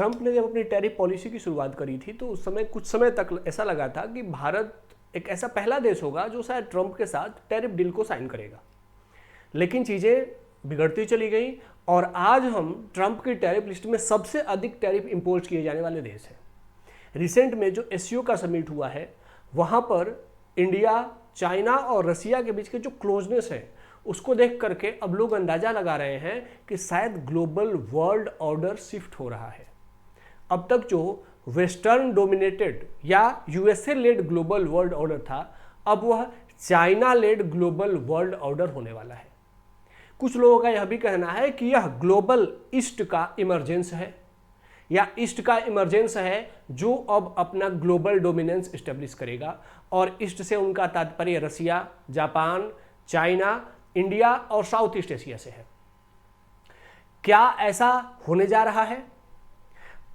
Trump ने जब अपनी टैरिफ पॉलिसी की शुरुआत करी थी तो उस समय कुछ समय तक ऐसा लगा था कि भारत एक ऐसा पहला देश होगा जो शायद ट्रंप के साथ टैरिफ डील को साइन करेगा। लेकिन चीज़ें बिगड़ती चली गई और आज हम ट्रंप की टैरिफ लिस्ट में सबसे अधिक टैरिफ इम्पोज किए जाने वाले देश हैं। रिसेंट में जो एससीओ का समिट हुआ है वहाँ पर इंडिया, चाइना और रसिया के बीच के जो क्लोजनेस है उसको देख करके अब लोग अंदाजा लगा रहे हैं कि शायद ग्लोबल वर्ल्ड ऑर्डर शिफ्ट हो रहा है। अब तक जो वेस्टर्न डोमिनेटेड या USA led global world order था, अब वह China led global world order होने वाला है। कुछ लोगों का यह भी कहना है कि यह ग्लोबल ईस्ट का इमरजेंस है या ईस्ट का इमरजेंस है जो अब अपना ग्लोबल डोमिनेंस एस्टेब्लिश करेगा। और ईस्ट से उनका तात्पर्य रसिया, जापान, चाइना, इंडिया और साउथ ईस्ट एशिया से है। क्या ऐसा होने जा रहा है?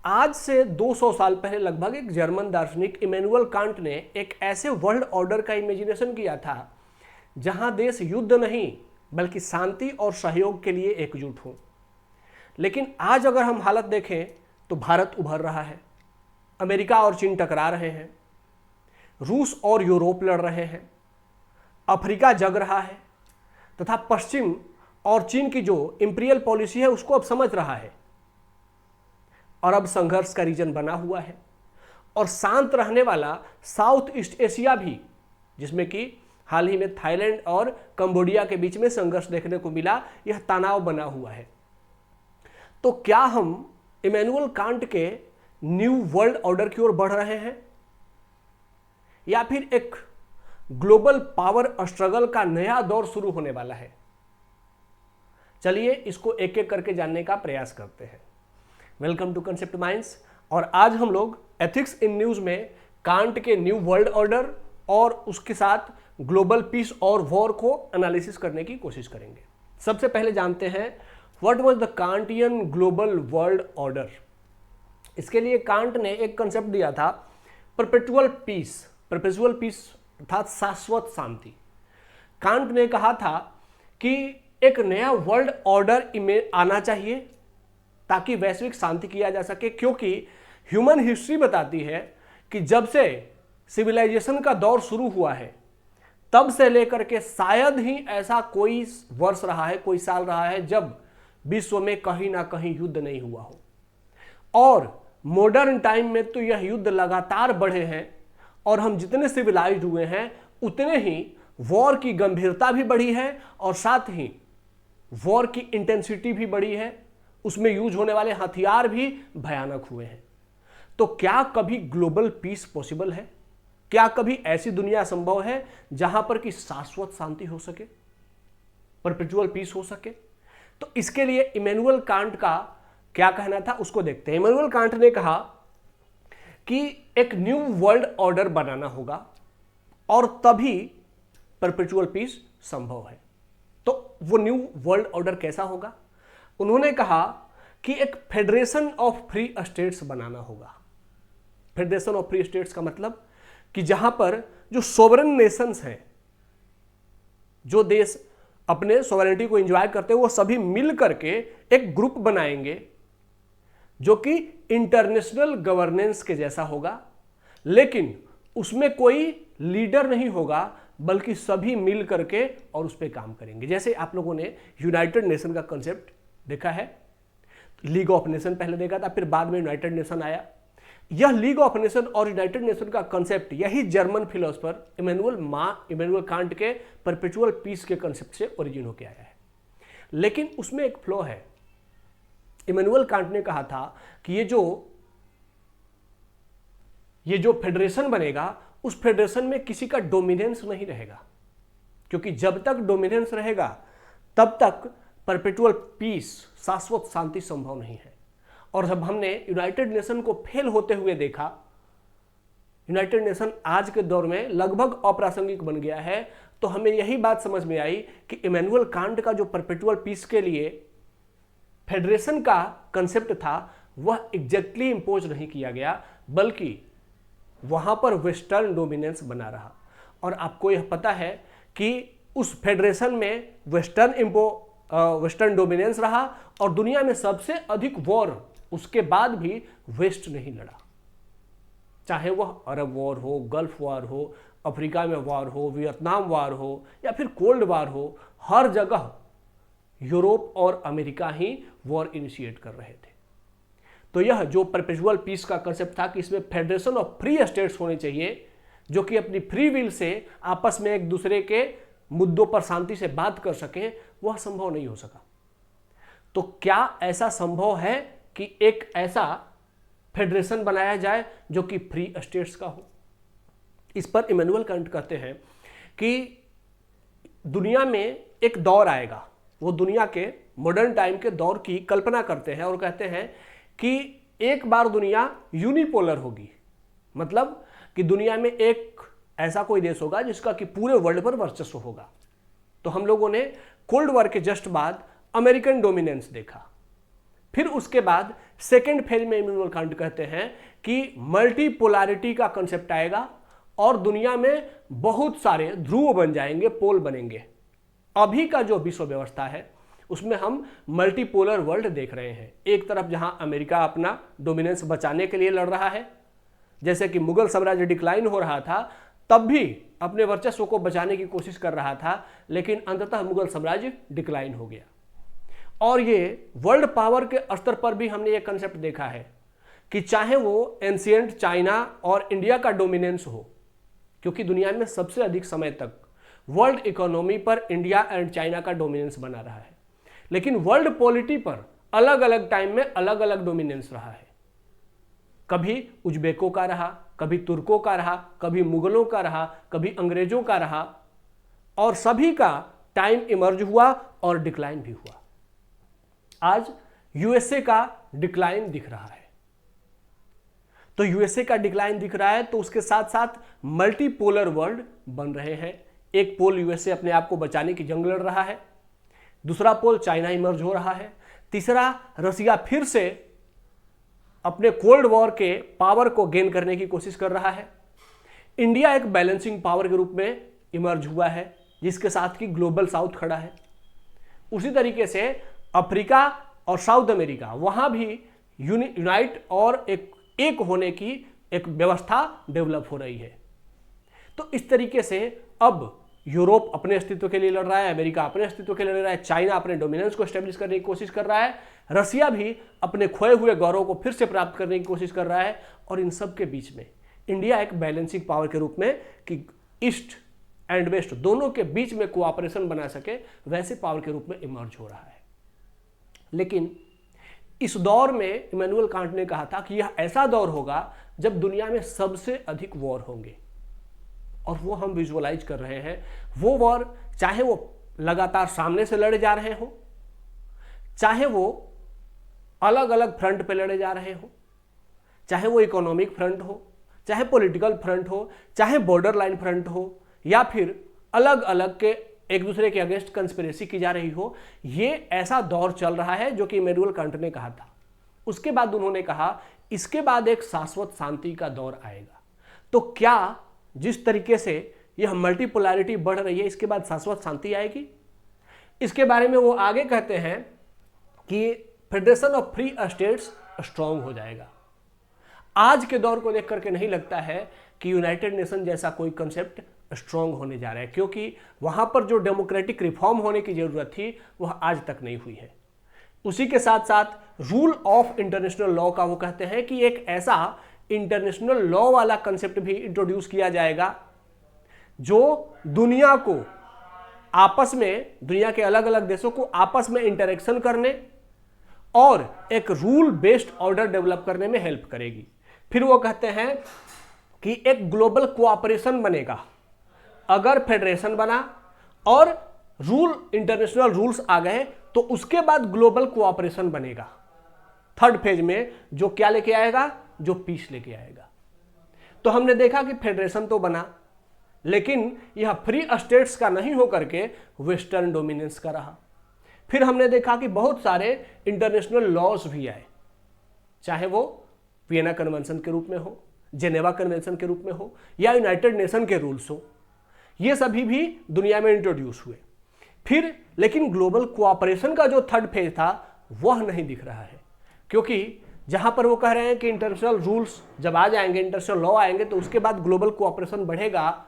आज से 200 साल पहले लगभग एक जर्मन दार्शनिक इमैनुअल कांट ने एक ऐसे वर्ल्ड ऑर्डर का इमेजिनेशन किया था जहां देश युद्ध नहीं बल्कि शांति और सहयोग के लिए एकजुट हो। लेकिन आज अगर हम हालत देखें तो भारत उभर रहा है, अमेरिका और चीन टकरा रहे हैं, रूस और यूरोप लड़ रहे हैं, अफ्रीका जग रहा है तथा पश्चिम और चीन की जो इंपीरियल पॉलिसी है उसको अब समझ रहा है और अब संघर्ष का रीजन बना हुआ है। और शांत रहने वाला साउथ ईस्ट एशिया भी, जिसमें कि हाल ही में थाईलैंड और कंबोडिया के बीच में संघर्ष देखने को मिला, यह तनाव बना हुआ है। तो क्या हम इमैनुअल कांट के न्यू वर्ल्ड ऑर्डर की ओर बढ़ रहे हैं या फिर एक ग्लोबल पावर स्ट्रगल का नया दौर शुरू होने वाला है? चलिए इसको एक एक करके जानने का प्रयास करते हैं। Welcome to concept minds. और आज हम लोग एथिक्स इन न्यूज में कांट के न्यू वर्ल्ड ऑर्डर और उसके साथ ग्लोबल पीस और वॉर को एनालिसिस करने की कोशिश करेंगे। सबसे पहले जानते हैं what was the Kantian global world order. इसके लिए कांट ने एक कंसेप्ट दिया था परपेचुअल पीस। परपेचुअल पीस अर्थात शाश्वत शांति। कांट ने कहा था कि एक नया वर्ल्ड ऑर्डर आना चाहिए ताकि वैश्विक शांति किया जा सके, क्योंकि ह्यूमन हिस्ट्री बताती है कि जब से सिविलाइजेशन का दौर शुरू हुआ है तब से लेकर के शायद ही ऐसा कोई वर्ष रहा है, कोई साल रहा है जब विश्व में कहीं ना कहीं युद्ध नहीं हुआ हो। और मॉडर्न टाइम में तो यह युद्ध लगातार बढ़े हैं और हम जितने सिविलाइज्ड हुए हैं उतने ही वॉर की गंभीरता भी बढ़ी है और साथ ही वॉर की इंटेंसिटी भी बढ़ी है, उसमें यूज होने वाले हथियार भी भयानक हुए हैं। तो क्या कभी ग्लोबल पीस पॉसिबल है? क्या कभी ऐसी दुनिया संभव है जहां पर कि शाश्वत शांति हो सके, परपेचुअल पीस हो सके? तो इसके लिए इमैनुअल कांट का क्या कहना था उसको देखते हैं। इमैनुअल कांट ने कहा कि एक न्यू वर्ल्ड ऑर्डर बनाना होगा और तभी परपेचुअल पीस संभव है। तो वो न्यू वर्ल्ड ऑर्डर कैसा होगा? उन्होंने कहा कि एक फेडरेशन ऑफ फ्री स्टेट्स बनाना होगा। फेडरेशन ऑफ फ्री स्टेट्स का मतलब कि जहां पर जो सोवरेन नेशंस हैं, जो देश अपने सोवरेनिटी को एंजॉय करते हैं, वो सभी मिल करके एक ग्रुप बनाएंगे जो कि इंटरनेशनल गवर्नेंस के जैसा होगा, लेकिन उसमें कोई लीडर नहीं होगा बल्कि सभी मिल करके और उस पर काम करेंगे। जैसे आप लोगों ने यूनाइटेड नेशन का कंसेप्ट देखा है, लीग ऑफ नेशन पहले देखा था, फिर बाद में यूनाइटेड नेशन आया। यह लीग ऑफ नेशन और यूनाइटेड नेशन का कंसेप्ट यही जर्मन फिलोसफर इमैनुअल कांट के परपेचुअल पीस के कंसेप्ट से ओरिजिन होकर आया है। लेकिन उसमें एक फ्लॉ है। इमैनुअल कांट ने कहा था कि ये जो फेडरेशन बनेगा उस फेडरेशन में किसी का डोमिनेंस नहीं रहेगा, क्योंकि जब तक डोमिनेंस रहेगा तब तक परपेचुअल पीस, शाश्वत शांति संभव नहीं है। और जब हमने यूनाइटेड नेशन को फेल होते हुए देखा, यूनाइटेड नेशन आज के दौर में लगभग अप्रासंगिक बन गया है, तो हमें यही बात समझ में आई कि इमैनुअल कांट का जो परपेचुअल पीस के लिए फेडरेशन का कंसेप्ट था वह एग्जैक्टली इंपोज नहीं किया गया, बल्कि वहां पर वेस्टर्न डोमिनेंस बना रहा। और आपको यह पता है कि उस फेडरेशन में वेस्टर्न डोमिनेंस रहा और दुनिया में सबसे अधिक वॉर उसके बाद भी वेस्ट नहीं लड़ा। चाहे वह अरब वॉर हो, गल्फ वॉर हो, अफ्रीका में वॉर हो, वियतनाम वॉर हो या फिर कोल्ड वॉर हो, हर जगह यूरोप और अमेरिका ही वॉर इनिशिएट कर रहे थे। तो यह जो परपेचुअल पीस का कंसेप्ट था कि इसमें फेडरेशन ऑफ फ्री स्टेट्स होने चाहिए जो कि अपनी फ्री विल से आपस में एक दूसरे के मुद्दों पर शांति से बात कर सकें, वह संभव नहीं हो सका। तो क्या ऐसा संभव है कि एक ऐसा फेडरेशन बनाया जाए जो कि फ्री स्टेट्स का हो? इस पर इमैनुअल कांट कहते हैं कि दुनिया में एक दौर आएगा, वो दुनिया के मॉडर्न टाइम के दौर की कल्पना करते हैं और कहते हैं कि एक बार दुनिया यूनिपोलर होगी, मतलब कि दुनिया में एक ऐसा कोई देश होगा जिसका कि पूरे वर्ल्ड पर वर्चस्व होगा। तो हम लोगों ने कोल्ड वॉर के जस्ट बाद अमेरिकन डोमिनेंस देखा। फिर उसके बाद सेकेंड फेज में इमैनुअल कांट कहते हैं कि मल्टीपोलैरिटी का कंसेप्ट आएगा और दुनिया में बहुत सारे ध्रुव बन जाएंगे, पोल बनेंगे। अभी का जो विश्व व्यवस्था है उसमें हम मल्टीपोलर वर्ल्ड देख रहे हैं। एक तरफ जहां अमेरिका अपना डोमिनेंस बचाने के लिए लड़ रहा है, जैसे कि मुगल साम्राज्य डिक्लाइन हो रहा था तब भी अपने वर्चस्व को बचाने की कोशिश कर रहा था, लेकिन अंततः मुगल साम्राज्य डिक्लाइन हो गया। और ये वर्ल्ड पावर के स्तर पर भी हमने ये कंसेप्ट देखा है कि चाहे वो एंशिएंट चाइना और इंडिया का डोमिनेंस हो, क्योंकि दुनिया में सबसे अधिक समय तक वर्ल्ड इकोनॉमी पर इंडिया एंड चाइना का डोमिनेंस बना रहा है, लेकिन वर्ल्ड पॉलिटी पर अलग अलग टाइम में अलग अलग डोमिनेंस रहा है। कभी उज्बेकों का रहा, कभी तुर्कों का रहा, कभी मुगलों का रहा, कभी अंग्रेजों का रहा, और सभी का टाइम इमर्ज हुआ और डिक्लाइन भी हुआ। आज यूएसए का डिक्लाइन दिख रहा है। तो यूएसए का डिक्लाइन दिख रहा है तो उसके साथ साथ मल्टीपोलर वर्ल्ड बन रहे हैं। एक पोल यूएसए अपने आप को बचाने की जंग लड़ रहा है, दूसरा पोल चाइना इमर्ज हो रहा है, तीसरा रसिया फिर से अपने कोल्ड वॉर के पावर को गेन करने की कोशिश कर रहा है। इंडिया एक बैलेंसिंग पावर के रूप में इमर्ज हुआ है जिसके साथ की ग्लोबल साउथ खड़ा है। उसी तरीके से अफ्रीका और साउथ अमेरिका वहां भी यूनाइट और एक होने की एक व्यवस्था डेवलप हो रही है। तो इस तरीके से अब यूरोप अपने अस्तित्व के लिए लड़ रहा है, अमेरिका अपने अस्तित्व के लिए लड़ रहा है, चाइना अपने डोमिनेंस को स्टेब्लिश करने की कोशिश कर रहा है, रसिया भी अपने खोए हुए गौरव को फिर से प्राप्त करने की कोशिश कर रहा है, और इन सब के बीच में इंडिया एक बैलेंसिंग पावर के रूप में कि ईस्ट एंड वेस्ट दोनों के बीच में कोऑपरेशन बना सके वैसे पावर के रूप में इमर्ज हो रहा है। लेकिन इस दौर में इमैनुअल कांट ने कहा था कि यह ऐसा दौर होगा जब दुनिया में सबसे अधिक वॉर होंगे, और वो हम विजुअलाइज कर रहे हैं। वो वॉर चाहे वो लगातार सामने से लड़े जा रहे हो, चाहे वो अलग अलग फ्रंट पे लड़े जा रहे हो, चाहे वो इकोनॉमिक फ्रंट हो, चाहे पॉलिटिकल फ्रंट हो, चाहे बॉर्डर लाइन फ्रंट हो, या फिर अलग अलग के एक दूसरे के अगेंस्ट कंस्पिरेसी की जा रही हो, ये ऐसा दौर चल रहा है जो कि इमैनुअल कांट ने कहा था। उसके बाद उन्होंने कहा इसके बाद एक शाश्वत शांति का दौर आएगा। तो क्या जिस तरीके से यह मल्टीपोलैरिटी बढ़ रही है इसके बाद शाश्वत शांति आएगी? इसके बारे में वो आगे कहते हैं कि federation of free states strong हो जाएगा। आज के दौर को देख करके नहीं लगता है कि यूनाइटेड नेशन जैसा कोई कंसेप्ट स्ट्रांग होने जा रहा है, क्योंकि वहां पर जो डेमोक्रेटिक रिफॉर्म होने की जरूरत थी वह आज तक नहीं हुई है। उसी के साथ साथ रूल ऑफ इंटरनेशनल लॉ का वो कहते हैं कि एक ऐसा इंटरनेशनल लॉ वाला कंसेप्ट भी इंट्रोड्यूस किया जाएगा जो दुनिया को आपस में, दुनिया के अलग अलग देशों को आपस में इंटरेक्शन करने और एक रूल बेस्ड ऑर्डर डेवलप करने में हेल्प करेगी। फिर वो कहते हैं कि एक ग्लोबल कोऑपरेशन बनेगा। अगर फेडरेशन बना और इंटरनेशनल रूल्स आ गए तो उसके बाद ग्लोबल कोऑपरेशन बनेगा। थर्ड फेज में जो क्या लेके आएगा, जो पीस लेके आएगा। तो हमने देखा कि फेडरेशन तो बना, लेकिन यह फ्री स्टेट्स का नहीं होकर के वेस्टर्न डोमिनेंस का रहा। फिर हमने देखा कि बहुत सारे इंटरनेशनल लॉज भी आए, चाहे वो वियना कन्वेंशन के रूप में हो, जेनेवा कन्वेंशन के रूप में हो, या यूनाइटेड नेशन के रूल्स हो, ये सभी भी दुनिया में इंट्रोड्यूस हुए। फिर लेकिन ग्लोबल कोऑपरेशन का जो थर्ड फेज था वह नहीं दिख रहा है, क्योंकि जहां पर वो कह रहे हैं कि इंटरनेशनल रूल्स जब आ जाएंगे, इंटरनेशनल लॉ आएंगे, तो उसके बाद ग्लोबल कोऑपरेशन बढ़ेगा।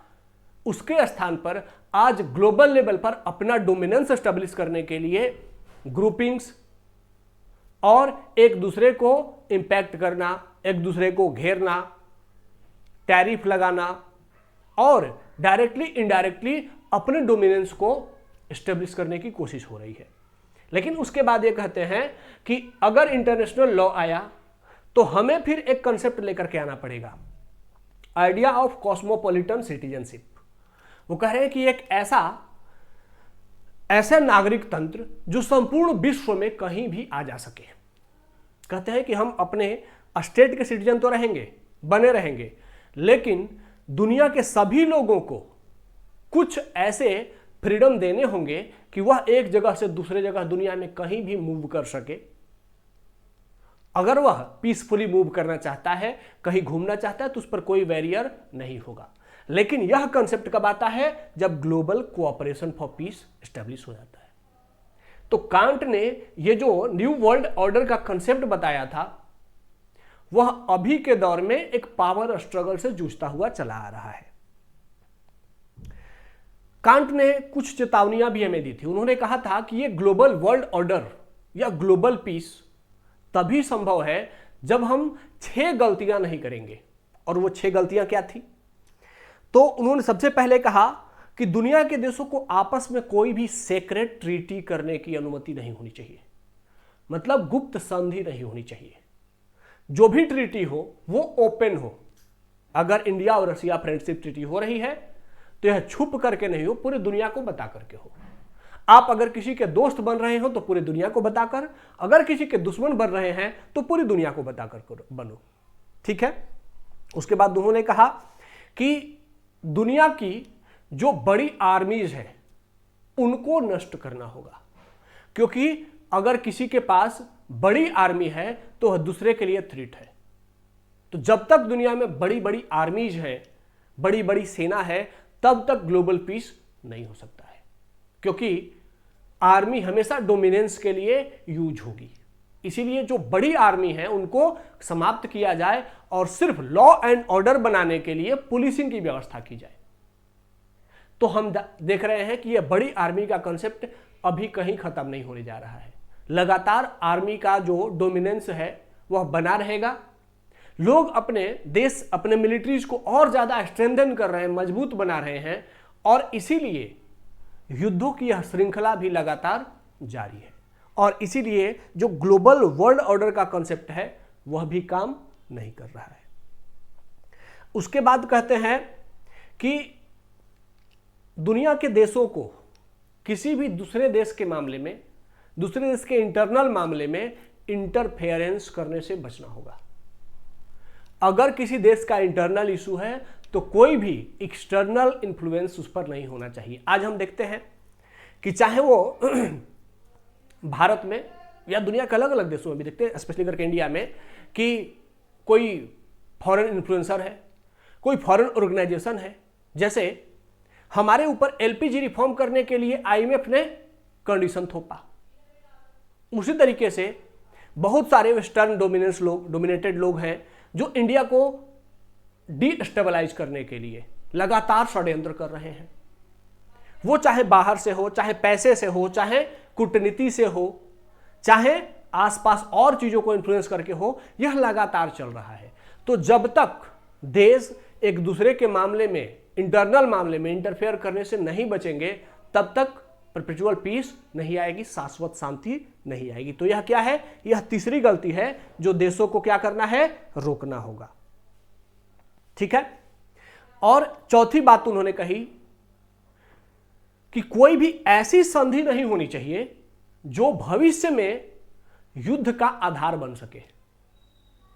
उसके स्थान पर आज ग्लोबल लेवल पर अपना डोमिनेंस एस्टेब्लिश करने के लिए ग्रुपिंग्स और एक दूसरे को इंपैक्ट करना, एक दूसरे को घेरना, टैरिफ लगाना और डायरेक्टली इनडायरेक्टली अपने डोमिनेंस को एस्टेब्लिश करने की कोशिश हो रही है। लेकिन उसके बाद ये कहते हैं कि अगर इंटरनेशनल लॉ आया तो हमें फिर एक कंसेप्ट लेकर के आना पड़ेगा, आइडिया ऑफ कॉस्मोपॉलिटन सिटीजनशिप। वो कह रहे हैं कि एक ऐसा नागरिक तंत्र जो संपूर्ण विश्व में कहीं भी आ जा सके। कहते हैं कि हम अपने स्टेट के सिटीजन तो रहेंगे, बने रहेंगे, लेकिन दुनिया के सभी लोगों को कुछ ऐसे फ्रीडम देने होंगे कि वह एक जगह से दूसरे जगह दुनिया में कहीं भी मूव कर सके। अगर वह पीसफुली मूव करना चाहता है, कहीं घूमना चाहता है, तो उस पर कोई बैरियर नहीं होगा। लेकिन यह कंसेप्ट कब आता है? जब global cooperation for piece establish हो जाता है। तो कांट ने यह जो न्यू वर्ल्ड ऑर्डर का कंसेप्ट बताया था, वह अभी के दौर में एक पावर स्ट्रगल से जूझता हुआ चला आ रहा है। कांट ने कुछ चेतावनियां भी हमें दी थी। उन्होंने कहा था कि यह ग्लोबल वर्ल्ड ऑर्डर या ग्लोबल पीस तभी संभव है जब हम 6 गलतियां नहीं करेंगे। और वो 6 गलतियां क्या थी? तो उन्होंने सबसे पहले कहा कि दुनिया के देशों को आपस में कोई भी सेक्रेट ट्रीटी करने की अनुमति नहीं होनी चाहिए, मतलब गुप्त संधि नहीं होनी चाहिए। जो भी ट्रीटी हो वो ओपन हो। अगर इंडिया और रशिया फ्रेंडशिप ट्रीटी हो रही है तो यह छुप करके नहीं हो, पूरी दुनिया को बता करके हो। आप अगर किसी के दोस्त बन रहे हो तो पूरी दुनिया को बताकर, अगर किसी के दुश्मन बन रहे हैं तो पूरी दुनिया को बताकर बनो। ठीक है। उसके बाद उन्होंने कहा कि दुनिया की जो बड़ी आर्मीज है उनको नष्ट करना होगा, क्योंकि अगर किसी के पास बड़ी आर्मी है तो वह दूसरे के लिए थ्रेट है। तो जब तक दुनिया में बड़ी बड़ी आर्मीज है, बड़ी बड़ी सेना है, तब तक ग्लोबल पीस नहीं हो सकता है, क्योंकि आर्मी हमेशा डोमिनेंस के लिए यूज होगी। इसीलिए जो बड़ी आर्मी है उनको समाप्त किया जाए और सिर्फ लॉ एंड ऑर्डर बनाने के लिए पुलिसिंग की व्यवस्था की जाए। तो हम देख रहे हैं कि यह बड़ी आर्मी का कंसेप्ट अभी कहीं खत्म नहीं होने जा रहा है। लगातार आर्मी का जो डोमिनेंस है वह बना रहेगा। लोग अपने देश, अपने मिलिट्रीज को और ज्यादा स्ट्रेंथन कर रहे हैं, मजबूत बना रहे हैं, और इसीलिए युद्धों की यह श्रृंखला भी लगातार जारी है। और इसीलिए जो ग्लोबल वर्ल्ड ऑर्डर का कंसेप्ट है वह भी काम नहीं कर रहा है। उसके बाद कहते हैं कि दुनिया के देशों को किसी भी दूसरे देश के मामले में, दूसरे देश के इंटरनल मामले में इंटरफेरेंस करने से बचना होगा। अगर किसी देश का इंटरनल इशू है तो कोई भी एक्सटर्नल इन्फ्लुएंस उस पर नहीं होना चाहिए। आज हम देखते हैं कि चाहे वो भारत में या दुनिया के अलग अलग देशों में भी देखते हैं, स्पेशली करके इंडिया में, कि कोई फॉरेन इन्फ्लुएंसर है, कोई फॉरेन ऑर्गेनाइजेशन है। जैसे हमारे ऊपर एलपीजी रिफॉर्म करने के लिए आईएमएफ ने कंडीशन थोपा, उसी तरीके से बहुत सारे वेस्टर्न डोमिनेटेड लोग हैं जो इंडिया को डीस्टेबलाइज करने के लिए लगातार षड्यंत्र कर रहे हैं। वो चाहे बाहर से हो, चाहे पैसे से हो, चाहे कूटनीति से हो, चाहे आसपास और चीजों को इन्फ्लुएंस करके हो, यह लगातार चल रहा है। तो जब तक देश एक दूसरे के मामले में, इंटरनल मामले में इंटरफेयर करने से नहीं बचेंगे, तब तक परपेचुअल पीस नहीं आएगी, शाश्वत शांति नहीं आएगी। तो यह क्या है? यह तीसरी गलती है जो देशों को क्या करना है? रोकना होगा। ठीक है। और चौथी बात उन्होंने कही कि कोई भी ऐसी संधि नहीं होनी चाहिए जो भविष्य में युद्ध का आधार बन सके।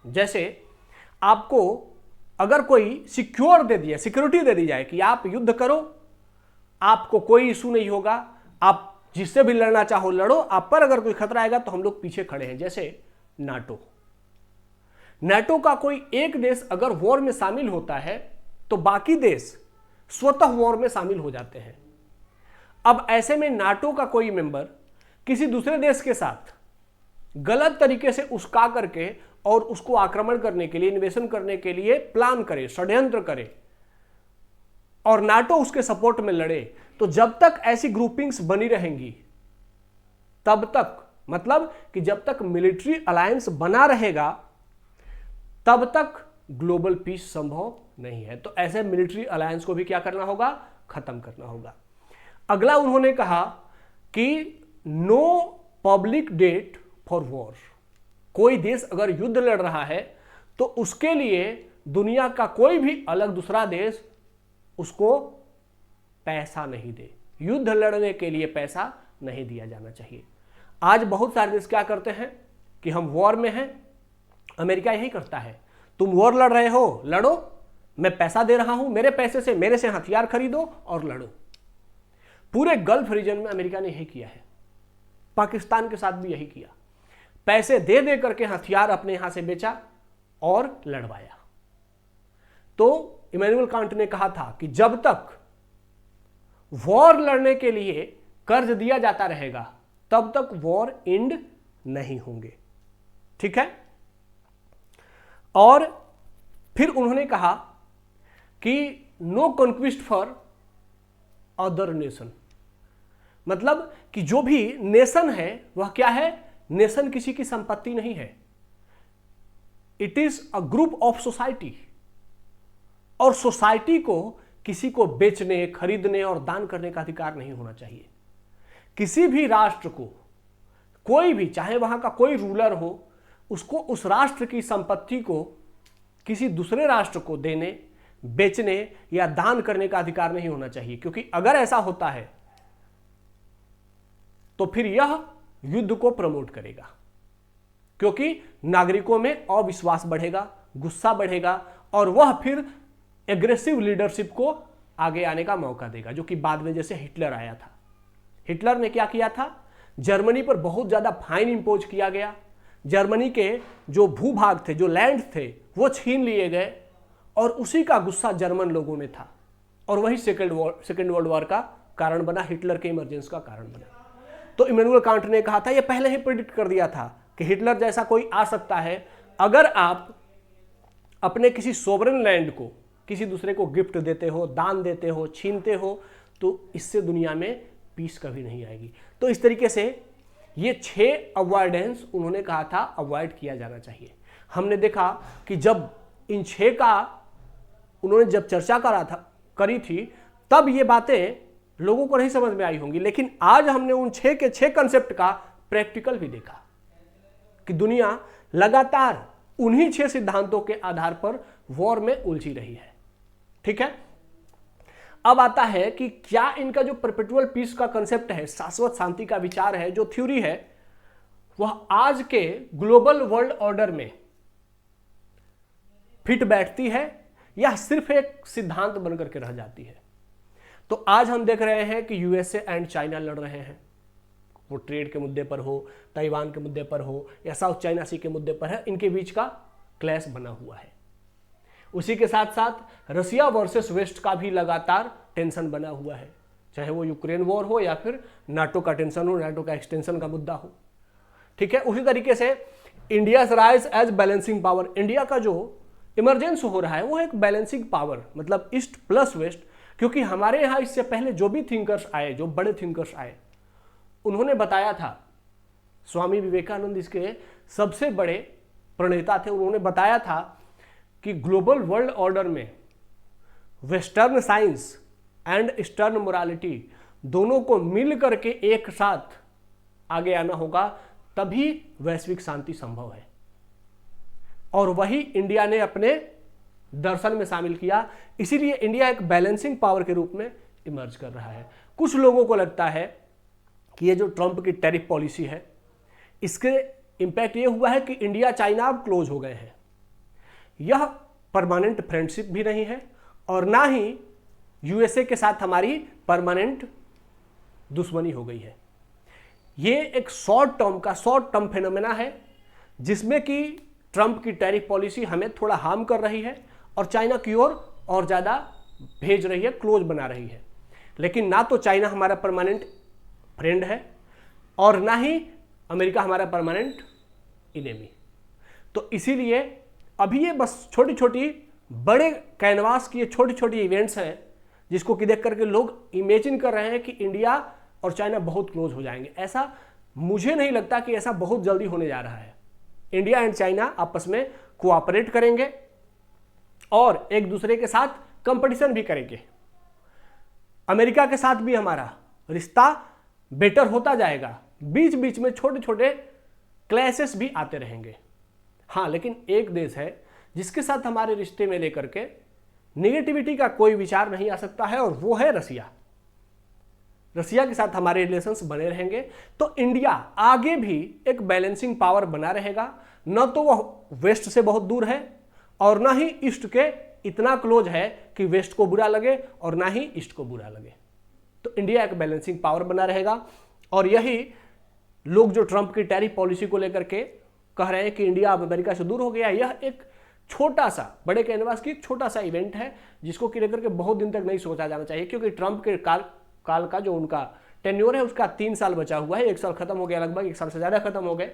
जैसे आपको अगर कोई सिक्योरिटी दे दी जाए कि आप युद्ध करो, आपको कोई इशू नहीं होगा, आप जिससे भी लड़ना चाहो लड़ो, आप पर अगर कोई खतरा आएगा तो हम लोग पीछे खड़े हैं। जैसे नाटो का कोई एक देश अगर वॉर में शामिल होता है तो बाकी देश स्वतः वॉर में शामिल हो जाते हैं। अब ऐसे में नाटो का कोई मेंबर किसी दूसरे देश के साथ गलत तरीके से उस्का करके और उसको आक्रमण करने के लिए, इन्वेशन करने के लिए प्लान करे, षड्यंत्र करे और नाटो उसके सपोर्ट में लड़े, तो जब तक ऐसी ग्रुपिंग्स बनी रहेंगी तब तक, मतलब कि जब तक मिलिट्री अलायंस बना रहेगा तब तक ग्लोबल पीस संभव नहीं है। तो ऐसे मिलिट्री अलायंस को भी क्या करना होगा, खत्म करना होगा। अगला उन्होंने कहा कि no public debt for war. कोई देश अगर युद्ध लड़ रहा है तो उसके लिए दुनिया का कोई भी अलग दूसरा देश उसको पैसा नहीं दे, युद्ध लड़ने के लिए पैसा नहीं दिया जाना चाहिए। आज बहुत सारे देश क्या करते हैं कि हम वॉर में हैं, अमेरिका यही करता है, तुम वॉर लड़ रहे हो, लड़ो, मैं पैसा दे रहा हूं, मेरे पैसे से मेरे से हथियार खरीदो और लड़ो। पूरे गल्फ रीजन में अमेरिका ने यही किया है, पाकिस्तान के साथ भी यही किया, पैसे दे दे करके हथियार अपने यहां से बेचा और लड़वाया। तो इमैनुअल कांट ने कहा था कि जब तक वॉर लड़ने के लिए कर्ज दिया जाता रहेगा तब तक वॉर एंड नहीं होंगे। ठीक है। और फिर उन्होंने कहा कि no conquest for other nation, मतलब कि जो भी नेशन है वह क्या है, नेशन किसी की संपत्ति नहीं है, it is a group of society. और सोसाइटी को किसी को बेचने, खरीदने और दान करने का अधिकार नहीं होना चाहिए। किसी भी राष्ट्र को, कोई भी, चाहे वहां का कोई रूलर हो, उसको उस राष्ट्र की संपत्ति को किसी दूसरे राष्ट्र को देने, बेचने या दान करने का अधिकार नहीं होना चाहिए, क्योंकि अगर ऐसा होता है तो फिर यह युद्ध को प्रमोट करेगा, क्योंकि नागरिकों में अविश्वास बढ़ेगा, गुस्सा बढ़ेगा और वह फिर एग्रेसिव लीडरशिप को आगे आने का मौका देगा, जो कि बाद में जैसे हिटलर आया था। हिटलर ने क्या किया था, जर्मनी पर बहुत ज्यादा फाइन इंपोज किया गया, जर्मनी के जो भूभाग थे, जो लैंड थे, वो छीन लिए गए और उसी का गुस्सा जर्मन लोगों में था और वही सेकेंड वर्ल्ड वॉर का कारण बना, हिटलर के इमरजेंस का कारण बना। तो इमैनुअल कांट ने कहा था, यह पहले ही प्रेडिक्ट कर दिया था कि हिटलर जैसा कोई आ सकता है। अगर आप अपने किसी सोवरेन लैंड को किसी दूसरे को गिफ्ट देते हो, दान देते हो, छीनते हो, तो इससे दुनिया में पीस कभी नहीं आएगी। तो इस तरीके से ये 6 अवॉइडेंस उन्होंने कहा था अवॉइड किया जाना चाहिए। हमने देखा कि जब इन 6 का उन्होंने जब चर्चा करी थी तब ये बातें लोगों को नहीं समझ में आई होंगी, लेकिन आज हमने उन 6 के 6 कंसेप्ट का प्रैक्टिकल भी देखा कि दुनिया लगातार उन्हीं 6 सिद्धांतों के आधार पर वॉर में उलझी रही है। ठीक है। अब आता है कि क्या इनका जो परपेचुअल पीस का कंसेप्ट है, शाश्वत शांति का विचार है, जो थ्योरी है, वह आज के ग्लोबल वर्ल्ड ऑर्डर में फिट बैठती है या सिर्फ एक सिद्धांत बनकर के रह जाती है। तो आज हम देख रहे हैं कि यूएसए एंड चाइना लड़ रहे हैं, वो ट्रेड के मुद्दे पर हो, ताइवान के मुद्दे पर हो या साउथ चाइना सी के मुद्दे पर है, इनके बीच का क्लैश बना हुआ है। उसी के साथ साथ रसिया वर्सेस वेस्ट का भी लगातार टेंशन बना हुआ है, चाहे वो यूक्रेन वॉर हो या फिर नाटो का टेंशन हो, नाटो का एक्सटेंशन का मुद्दा हो। ठीक है। उसी तरीके से India rise as balancing power, India का जो इमरजेंस हो रहा है वो एक बैलेंसिंग पावर, मतलब ईस्ट प्लस वेस्ट, क्योंकि हमारे यहाँ इससे पहले जो भी थिंकर्स आए, जो बड़े थिंकर्स आए, उन्होंने बताया था, स्वामी विवेकानंद इसके सबसे बड़े प्रणेता थे, उन्होंने बताया था कि ग्लोबल वर्ल्ड ऑर्डर में western science and eastern morality दोनों को मिल करके एक साथ आगे आना होगा, तभी वैश्विक शांति संभव है। और वही इंडिया ने अपने दर्शन में शामिल किया, इसीलिए इंडिया एक बैलेंसिंग पावर के रूप में इमर्ज कर रहा है। कुछ लोगों को लगता है कि ये जो ट्रंप की टैरिफ पॉलिसी है, इसके इंपैक्ट ये हुआ है कि इंडिया चाइना अब क्लोज हो गए हैं। यह परमानेंट फ्रेंडशिप भी नहीं है और ना ही यूएसए के साथ हमारी परमानेंट दुश्मनी हो गई है। ये एक शॉर्ट टर्म फेनोमेना है, जिसमें कि ट्रंप की टैरिफ पॉलिसी हमें थोड़ा हार्म कर रही है और चाइना की ओर और ज़्यादा भेज रही है, क्लोज बना रही है। लेकिन ना तो चाइना हमारा परमानेंट फ्रेंड है और ना ही अमेरिका हमारा परमानेंट इनेमी। तो इसीलिए अभी ये बस छोटी छोटी बड़े कैनवास की ये छोटी छोटी इवेंट्स हैं जिसको कि देख करके लोग इमेजिन कर रहे हैं कि इंडिया और चाइना बहुत क्लोज हो जाएंगे। ऐसा मुझे नहीं लगता कि ऐसा बहुत जल्दी होने जा रहा है। इंडिया एंड चाइना आपस में कोऑपरेट करेंगे और एक दूसरे के साथ कंपटीशन भी करेंगे। अमेरिका के साथ भी हमारा रिश्ता बेटर होता जाएगा, बीच बीच में छोटे छोटे क्लैशेस भी आते रहेंगे। हाँ, लेकिन एक देश है जिसके साथ हमारे रिश्ते में लेकर के नेगेटिविटी का कोई विचार नहीं आ सकता है, और वो है रसिया। रसिया के साथ हमारे रिलेशंस बने रहेंगे तो इंडिया आगे भी एक बैलेंसिंग पावर बना रहेगा। न तो वह वेस्ट से बहुत दूर है और ना ही ईस्ट के इतना क्लोज है कि वेस्ट को बुरा लगे और ना ही ईस्ट को बुरा लगे। तो इंडिया एक बैलेंसिंग पावर बना रहेगा। और यही लोग जो ट्रंप की टैरिफ पॉलिसी को लेकर के कह रहे हैं कि इंडिया अब अमेरिका से दूर हो गया, यह एक छोटा सा बड़े कैनवास की एक छोटा सा इवेंट है जिसको कि लेकर के बहुत दिन तक नहीं सोचा जाना चाहिए, क्योंकि ट्रंप के काल का जो उनका टेन्योर है उसका 3 साल बचा हुआ है। 1 साल खत्म हो गया, लगभग 1 साल से ज्यादा खत्म हो गए।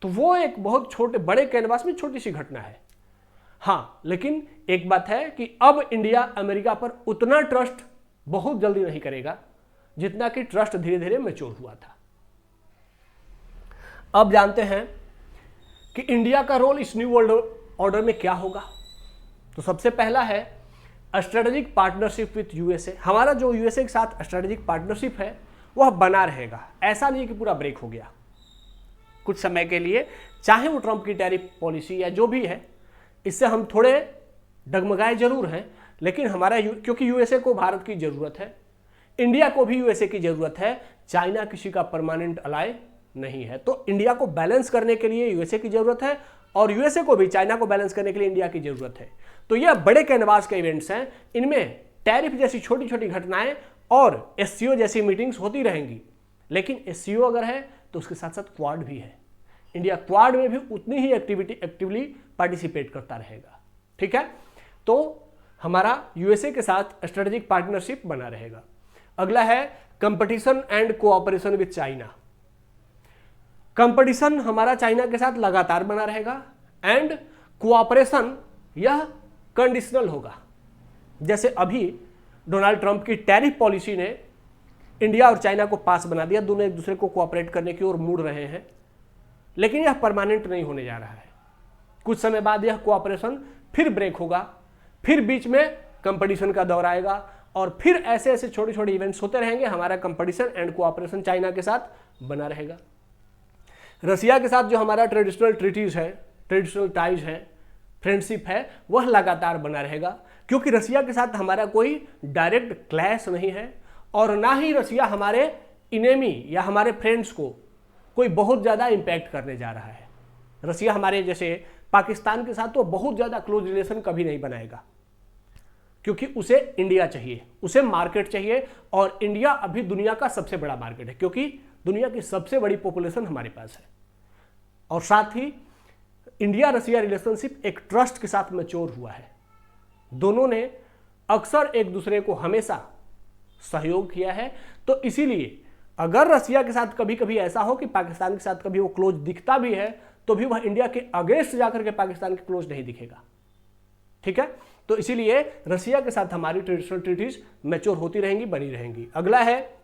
तो वो एक बहुत छोटे बड़े कैनवास में छोटी सी घटना है। हाँ, लेकिन एक बात है कि अब इंडिया अमेरिका पर उतना ट्रस्ट बहुत जल्दी नहीं करेगा जितना कि ट्रस्ट धीरे धीरे मैच्योर हुआ था। अब जानते हैं कि इंडिया का रोल इस न्यू वर्ल्ड ऑर्डर में क्या होगा। तो सबसे पहला है स्ट्रेटेजिक पार्टनरशिप विथ यूएसए। हमारा जो यूएसए के साथ स्ट्रेटेजिक पार्टनरशिप है वह बना रहेगा। ऐसा नहीं कि पूरा ब्रेक हो गया। कुछ समय के लिए, चाहे वो ट्रंप की टैरिफ पॉलिसी या जो भी है, इससे हम थोड़े डगमगाए जरूर हैं, लेकिन हमारा क्योंकि यूएसए को भारत की जरूरत है, इंडिया को भी यूएसए की जरूरत है। चाइना किसी का परमानेंट अलाय नहीं है। तो इंडिया को बैलेंस करने के लिए यूएसए की जरूरत है और यूएसए को भी चाइना को बैलेंस करने के लिए इंडिया की जरूरत है। तो यह बड़े कैनवास के इवेंट्स हैं। इनमें टैरिफ जैसी छोटी छोटी घटनाएं और एससीओ जैसी मीटिंग्स होती रहेंगी। लेकिन एससीओ अगर है तो उसके साथ साथ क्वाड भी है। इंडिया क्वाड में भी उतनी ही एक्टिवली पार्टिसिपेट करता रहेगा। ठीक है, तो हमारा यूएसए के साथ स्ट्रेटेजिक पार्टनरशिप बना रहेगा। अगला है competition and cooperation with China. Competition हमारा चाइना के साथ लगातार बना रहेगा एंड कोऑपरेशन यह कंडीशनल होगा। जैसे अभी डोनाल्ड ट्रंप की टैरिफ पॉलिसी ने इंडिया और चाइना को पास बना दिया, दोनों एक दूसरे को कोऑपरेट करने की ओर मुड़ रहे हैं, लेकिन यह परमानेंट नहीं होने जा रहा है। कुछ समय बाद यह कोऑपरेशन फिर ब्रेक होगा, फिर बीच में कंपटीशन का दौर आएगा और फिर ऐसे ऐसे छोटे छोटे इवेंट्स होते रहेंगे। हमारा कंपटीशन एंड कोऑपरेशन चाइना के साथ बना रहेगा। रसिया के साथ जो हमारा ट्रेडिशनल ट्रीटीज है, ट्रेडिशनल टाइज है, फ्रेंडशिप है, वह लगातार बना रहेगा, क्योंकि रसिया के साथ हमारा कोई डायरेक्ट क्लैश नहीं है और ना ही रसिया हमारे इनेमी या हमारे फ्रेंड्स को कोई बहुत ज़्यादा इम्पैक्ट करने जा रहा है। रसिया हमारे जैसे पाकिस्तान के साथ तो बहुत ज़्यादा क्लोज रिलेशन कभी नहीं बनाएगा, क्योंकि उसे इंडिया चाहिए, उसे मार्केट चाहिए और इंडिया अभी दुनिया का सबसे बड़ा मार्केट है, क्योंकि दुनिया की सबसे बड़ी पॉपुलेशन हमारे पास है। और साथ ही इंडिया रसिया रिलेशनशिप एक ट्रस्ट के साथ मैच्योर हुआ है। दोनों ने अक्सर एक दूसरे को हमेशा सहयोग किया है। तो इसीलिए अगर रसिया के साथ कभी कभी ऐसा हो कि पाकिस्तान के साथ कभी वो क्लोज दिखता भी है, तो भी वह इंडिया के अगेंस्ट जाकर के पाकिस्तान के क्लोज नहीं दिखेगा। ठीक है, तो इसीलिए रसिया के साथ हमारी ट्रेडिशनल ट्रीटीज मैच्योर होती रहेंगी, बनी रहेंगी। अगला है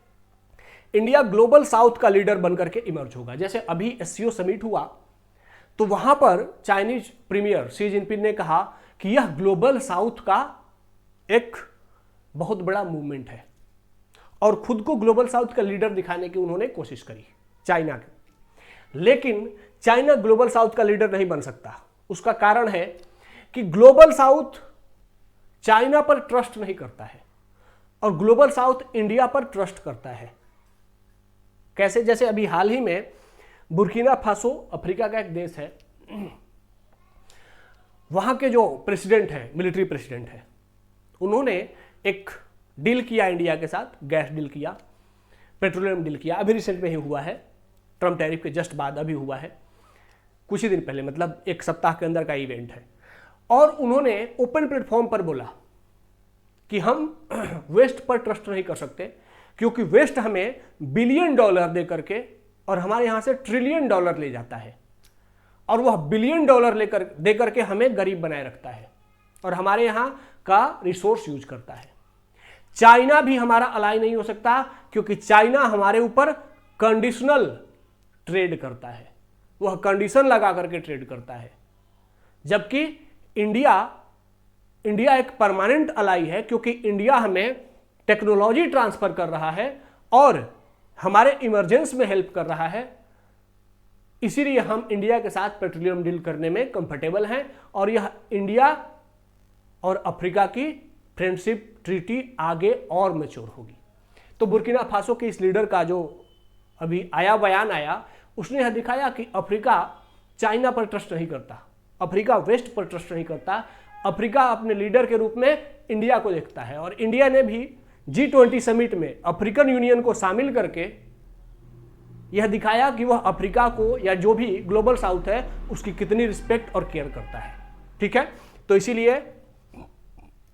इंडिया ग्लोबल साउथ का लीडर बनकर के इमर्ज होगा। जैसे अभी एससीओ समिट हुआ तो वहां पर चाइनीज प्रीमियर शी जिनपिंग ने कहा कि यह ग्लोबल साउथ का एक बहुत बड़ा मूवमेंट है और खुद को ग्लोबल साउथ का लीडर दिखाने की उन्होंने कोशिश करी चाइना की। लेकिन चाइना ग्लोबल साउथ का लीडर नहीं बन सकता। उसका कारण है कि ग्लोबल साउथ चाइना पर ट्रस्ट नहीं करता है और ग्लोबल साउथ इंडिया पर ट्रस्ट करता है। कैसे? जैसे अभी हाल ही में बुर्किना फासो अफ्रीका का एक देश है, वहां के जो प्रेसिडेंट है, मिलिट्री प्रेसिडेंट है, उन्होंने एक डील किया इंडिया के साथ, गैस डील किया, पेट्रोलियम डील किया। अभी रिसेंट में ही हुआ है, ट्रंप टैरिफ के जस्ट बाद अभी हुआ है, कुछ ही दिन पहले, मतलब एक सप्ताह के अंदर का इवेंट है। और उन्होंने ओपन प्लेटफॉर्म पर बोला कि हम वेस्ट पर ट्रस्ट नहीं कर सकते, क्योंकि वेस्ट हमें $1 बिलियन दे करके और हमारे यहां से $1 ट्रिलियन ले जाता है। और वह बिलियन डॉलर लेकर दे करके हमें गरीब बनाए रखता है और हमारे यहाँ का रिसोर्स यूज करता है। चाइना भी हमारा अलाई नहीं हो सकता क्योंकि चाइना हमारे ऊपर कंडीशनल ट्रेड करता है, वह कंडीशन लगा करके ट्रेड करता है। जबकि इंडिया एक परमानेंट अलाई है क्योंकि इंडिया हमें टेक्नोलॉजी ट्रांसफर कर रहा है और हमारे इमरजेंसी में हेल्प कर रहा है। इसीलिए हम इंडिया के साथ पेट्रोलियम डील करने में कंफर्टेबल हैं और यह इंडिया और अफ्रीका की फ्रेंडशिप ट्रीटी आगे और मैच्योर होगी। तो बुर्किना फासो के इस लीडर का जो अभी बयान आया, उसने यह दिखाया कि अफ्रीका चाइना पर ट्रस्ट नहीं करता, अफ्रीका वेस्ट पर ट्रस्ट नहीं करता, अफ्रीका अपने लीडर के रूप में इंडिया को देखता है। और इंडिया ने भी G20 समिट में अफ्रीकन यूनियन को शामिल करके यह दिखाया कि वह अफ्रीका को या जो भी ग्लोबल साउथ है उसकी कितनी रिस्पेक्ट और केयर करता है। ठीक है, तो इसीलिए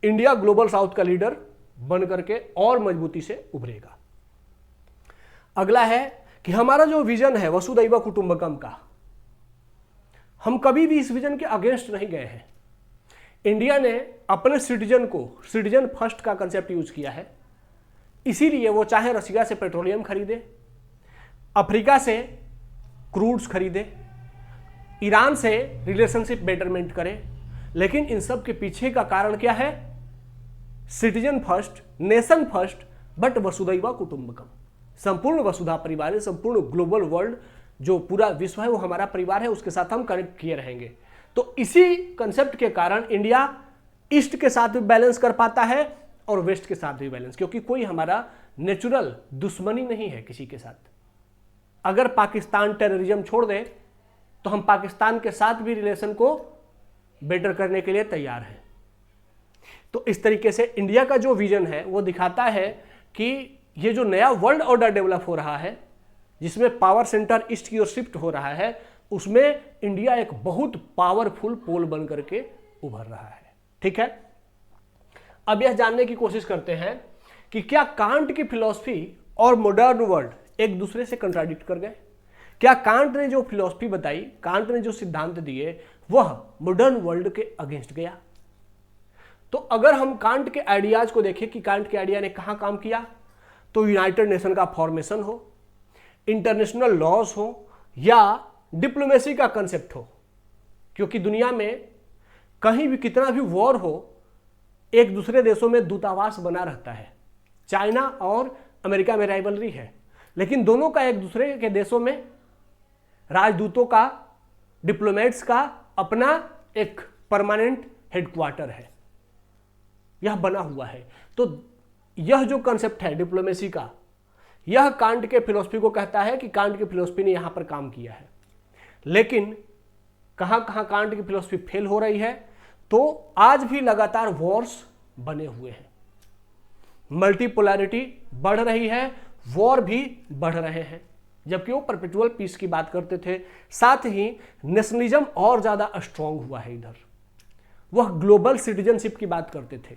इंडिया ग्लोबल साउथ का लीडर बन करके और मजबूती से उभरेगा। अगला है कि हमारा जो विजन है वसुधैव कुटुंबकम का, हम कभी भी इस विजन के अगेंस्ट नहीं गए हैं। इंडिया ने अपने सिटीजन फर्स्ट का कंसेप्ट यूज किया है, इसीलिए वो चाहे रशिया से पेट्रोलियम खरीदे, अफ्रीका से क्रूड्स खरीदे, ईरान से रिलेशनशिप बेटरमेंट करे, लेकिन इन सब के पीछे का कारण क्या है? Citizen first, nation first, but वसुधैव कुटुंबकम, संपूर्ण वसुधा परिवार है, संपूर्ण ग्लोबल वर्ल्ड जो पूरा विश्व है वो हमारा परिवार है, उसके साथ हम कनेक्ट किए रहेंगे। तो इसी कंसेप्ट के कारण इंडिया ईस्ट के साथ भी बैलेंस कर पाता है और वेस्ट के साथ भी बैलेंस, क्योंकि कोई हमारा नेचुरल दुश्मनी नहीं है किसी के साथ। अगर पाकिस्तान टेररिज्म छोड़ दे तो हम पाकिस्तान के साथ भी रिलेशन को बेटर करने के लिए तैयार हैं। तो इस तरीके से इंडिया का जो विजन है वो दिखाता है कि ये जो नया वर्ल्ड ऑर्डर डेवलप हो रहा है, जिसमें पावर सेंटर ईस्ट की ओर शिफ्ट हो रहा है, उसमें इंडिया एक बहुत पावरफुल पोल बन करके उभर रहा है। ठीक है, अब यह जानने की कोशिश करते हैं कि क्या कांट की फिलॉसफी और मॉडर्न वर्ल्ड एक दूसरे से कंट्राडिक्ट कर गए? क्या कांट ने जो फिलॉसफी बताई, कांट ने जो सिद्धांत दिए, वह मॉडर्न वर्ल्ड के अगेंस्ट गया? तो अगर हम कांट के आइडियाज को देखें कि कांट के आइडिया ने कहां काम किया, तो यूनाइटेड नेशन का फॉर्मेशन हो, इंटरनेशनल लॉज हो या डिप्लोमेसी का कंसेप्ट हो, क्योंकि दुनिया में कहीं भी कितना भी वॉर हो, एक दूसरे देशों में दूतावास बना रहता है। चाइना और अमेरिका में राइवलरी है, लेकिन दोनों का एक दूसरे के देशों में राजदूतों का, डिप्लोमेट्स का अपना एक परमानेंट हेडक्वार्टर है, यह बना हुआ है। तो यह जो कंसेप्ट है डिप्लोमेसी का, यह कांट के फिलॉसफी को कहता है कि कांट की फिलॉसफी ने यहां पर काम किया है। लेकिन कहां कहां कांट की फिलॉसफी फेल हो रही है? तो आज भी लगातार वॉर्स बने हुए हैं, मल्टीपोलैरिटी बढ़ रही है, वॉर भी बढ़ रहे हैं, जबकि वो परपेचुअल पीस की बात करते थे। साथ ही नेशनलिज्म और ज्यादा स्ट्रांग हुआ है इधर। वह ग्लोबल सिटीजनशिप की बात करते थे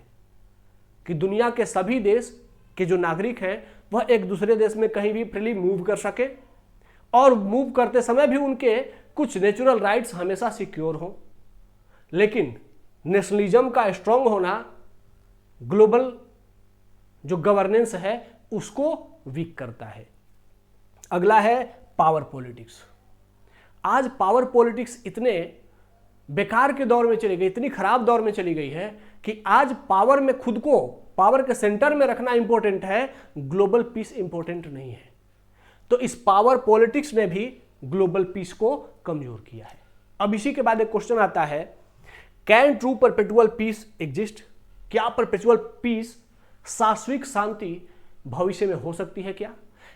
कि दुनिया के सभी देश के जो नागरिक हैं वह एक दूसरे देश में कहीं भी फ्रीली मूव कर सके और मूव करते समय भी उनके कुछ नेचुरल राइट्स हमेशा सिक्योर हों। लेकिन नेशनलिज्म का स्ट्रांग होना ग्लोबल जो गवर्नेंस है उसको वीक करता है। अगला है पावर पॉलिटिक्स। आज पावर पॉलिटिक्स इतने बेकार के दौर में चली गई, इतनी खराब दौर में चली गई है कि आज पावर में खुद को पावर के सेंटर में रखना इंपॉर्टेंट है, ग्लोबल पीस इंपॉर्टेंट नहीं है। तो इस पावर पॉलिटिक्स ने भी ग्लोबल पीस को कमजोर किया है। अब इसी के बाद एक क्वेश्चन आता है, can true perpetual peace exist? क्या परपेचुअल पीस, शाश्वत शांति भविष्य में हो सकती है क्या?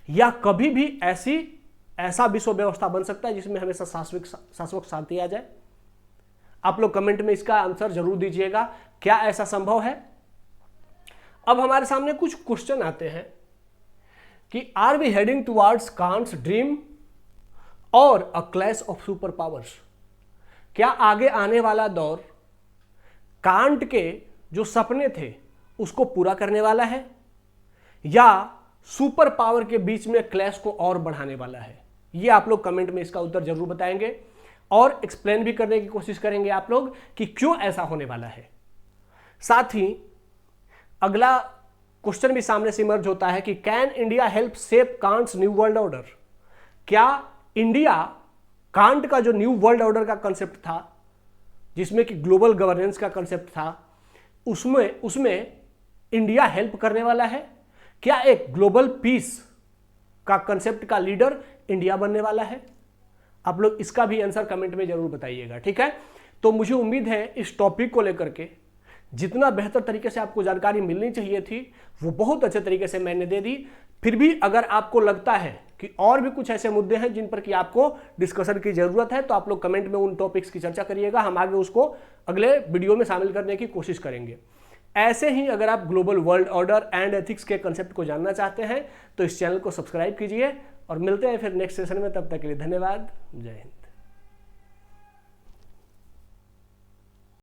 या कभी भी ऐसा विश्व व्यवस्था बन सकता है जिसमें हमेशा शाश्वत शांति आ जाए? आप लोग कमेंट में इसका आंसर जरूर दीजिएगा, क्या ऐसा संभव है? अब हमारे सामने कुछ क्वेश्चन आते हैं कि are we heading towards Kant's dream और a clash of super powers? क्या आगे आने वाला दौर कांट के जो सपने थे उसको पूरा करने वाला है या सुपर पावर के बीच में क्लैश को और बढ़ाने वाला है? ये आप लोग कमेंट में इसका उत्तर जरूर बताएंगे। और एक्सप्लेन भी करने की कोशिश करेंगे आप लोग कि क्यों ऐसा होने वाला है। साथ ही अगला क्वेश्चन भी सामने से इमर्ज होता है कि can India help shape Kant's new world order? क्या इंडिया कांट का जो न्यू वर्ल्ड ऑर्डर का कंसेप्ट था, जिसमें कि ग्लोबल गवर्नेंस का कंसेप्ट था, उसमें इंडिया हेल्प करने वाला है? क्या एक ग्लोबल पीस का कंसेप्ट का लीडर इंडिया बनने वाला है? आप लोग इसका भी आंसर कमेंट में जरूर बताइएगा, ठीक है। तो मुझे उम्मीद है इस टॉपिक को लेकर के जितना बेहतर तरीके से आपको जानकारी मिलनी चाहिए थी वो बहुत अच्छे तरीके से मैंने दे दी। फिर भी अगर आपको लगता है कि और भी कुछ ऐसे मुद्दे हैं जिन पर कि आपको डिस्कशन की जरूरत है, तो आप लोग कमेंट में उन टॉपिक्स की चर्चा करिएगा, हम आगे उसको अगले वीडियो में शामिल करने की कोशिश करेंगे। ऐसे ही अगर आप global world order and ethics के कंसेप्ट को जानना चाहते हैं तो इस चैनल को सब्सक्राइब कीजिए और मिलते हैं फिर नेक्स्ट सेशन में। तब तक के लिए धन्यवाद। जय हिंद।